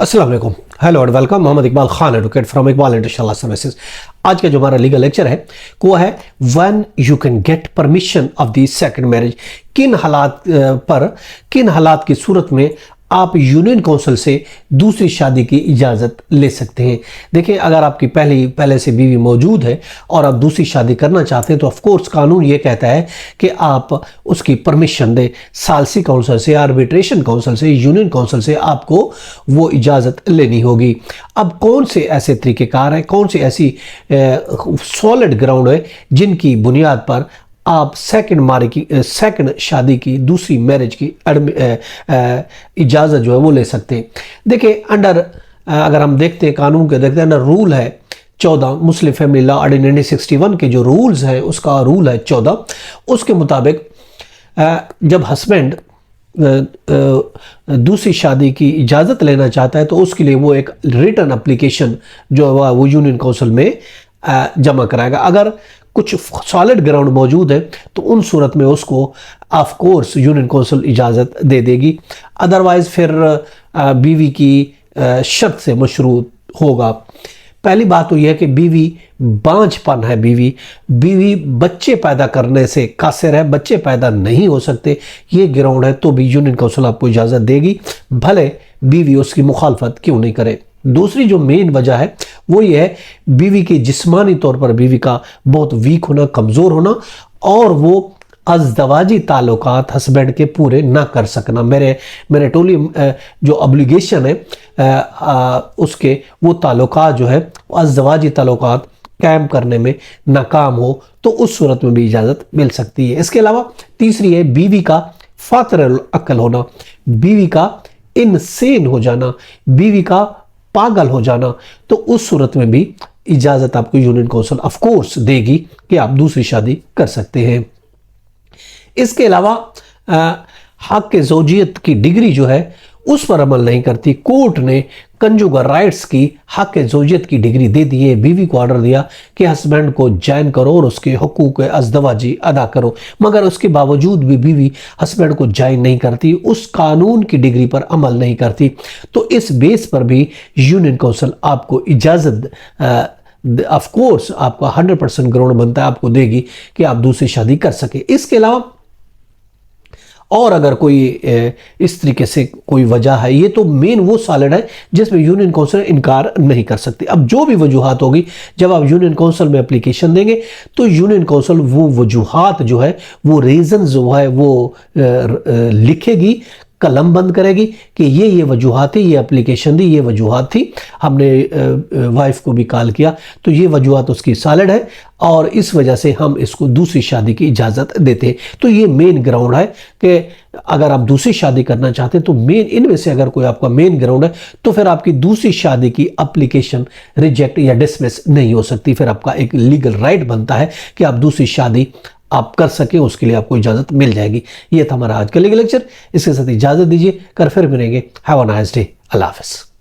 अस्सलाम वालेकुम, hello and welcome. Mohammad Iqbal Khan, advocate from Iqbal international services. आज का जो हमारा लीगल लेक्चर है वो है when you can get permission of the second marriage. किन हालात की सूरत में आप यूनियन काउंसिल से दूसरी शादी की इजाज़त ले सकते हैं। देखिए, अगर आपकी पहले से बीवी मौजूद है और आप दूसरी शादी करना चाहते हैं तो ऑफ कोर्स कानून ये कहता है कि आप उसकी परमिशन दें। सालसी काउंसिल से, आर्बिट्रेशन काउंसिल से, यूनियन काउंसिल से आपको वो इजाज़त लेनी होगी। अब कौन से ऐसे तरीक़ेकार हैं, कौन सी ऐसी सॉलिड ग्राउंड है जिनकी बुनियाद पर आप सेकंड शादी की, दूसरी मैरिज की इजाज़त जो है वो ले सकते हैं। देखिए, अगर हम देखते हैं कानून के, देखते हैं अंडर रूल है 14, मुस्लिम फैमिली लॉ एक्ट 1961 के जो रूल्स हैं उसका रूल है 14। उसके मुताबिक जब हस्बैंड दूसरी शादी की इजाज़त लेना चाहता है तो उसके लिए वो एक रिटन एप्लीकेशन जो है वो यूनियन काउंसिल में जमा कराएगा। अगर कुछ सॉलिड ग्राउंड मौजूद है तो उन सूरत में उसको ऑफ कोर्स यूनियन काउंसिल इजाज़त दे देगी। अदरवाइज़ फिर बीवी की शर्त से मशरूत होगा। पहली बात तो यह है कि बीवी बांझपन है, बीवी बच्चे पैदा करने से कासिर है, बच्चे पैदा नहीं हो सकते, ये ग्राउंड है तो भी यूनियन काउंसिल आपको इजाज़त देगी, भले बीवी उसकी मुखालफत क्यों नहीं करे। दूसरी जो मेन वजह है वो ये है बीवी के जिस्मानी तौर पर बीवी का बहुत वीक होना, कमज़ोर होना, और वो अज़दवाजी ताल्लुकात हस्बैंड के पूरे ना कर सकना। मेरे टोली जो ऑब्लिगेशन है उसके वो ताल्लुकात जो है अज़दवाजी ताल्लुकात कायम करने में नाकाम हो तो उस सूरत में भी इजाज़त मिल सकती है। इसके अलावा तीसरी है बीवी का फातिर अक्ल होना, बीवी का इनसेन हो जाना, बीवी का पागल हो जाना, तो उस सूरत में भी इजाज़त आपको यूनियन काउंसिल ऑफ कोर्स देगी कि आप दूसरी शादी कर सकते हैं। इसके अलावा हक के ज़ौजियत की डिग्री जो है उस पर अमल नहीं करती। कोर्ट ने कंजुगल राइट्स की हक के ज़ौजियत की डिग्री दे दी है। बीवी को ऑर्डर दिया कि हस्बैंड को जॉइन करो और उसके हुकूक अज़दवाजी अदा करो, मगर उसके बावजूद भी बीवी हस्बैंड को जॉइन नहीं करती, उस कानून की डिग्री पर अमल नहीं करती, तो इस बेस पर भी यूनियन काउंसिल आपको इजाज़त ऑफ कोर्स आपका 100% ग्राउंड बनता है, आपको देगी कि आप दूसरी शादी कर सके। इसके अलावा और अगर कोई इस तरीके से कोई वजह है, ये तो मेन वो सॉलिड है जिसमें यूनियन काउंसिल इनकार नहीं कर सकती। अब जो भी वजूहात होगी, जब आप यूनियन काउंसिल में एप्लीकेशन देंगे तो यूनियन काउंसिल वो वजूहात जो है, वो रीज़न जो है वो लिखेगी, कलम बंद करेगी कि ये वजूहात थी, ये एप्लीकेशन दी, ये वजूहात थी, हमने वाइफ को भी कॉल किया तो ये वजूहात उसकी सॉलिड है और इस वजह से हम इसको दूसरी शादी की इजाज़त देते हैं। तो ये मेन ग्राउंड है कि अगर आप दूसरी शादी करना चाहते हैं तो मेन इनमें से अगर कोई आपका मेन ग्राउंड है तो फिर आपकी दूसरी शादी की एप्लीकेशन रिजेक्ट या डिसमिस नहीं हो सकती। फिर आपका एक लीगल राइट बनता है कि आप दूसरी शादी आप कर सके, उसके लिए आपको इजाज़त मिल जाएगी। ये था हमारा आज का लीगल लेक्चर। इसके साथ इजाज़त दीजिए, कर फिर मिलेंगे। Have a nice day. अल्लाह हाफ़िज़।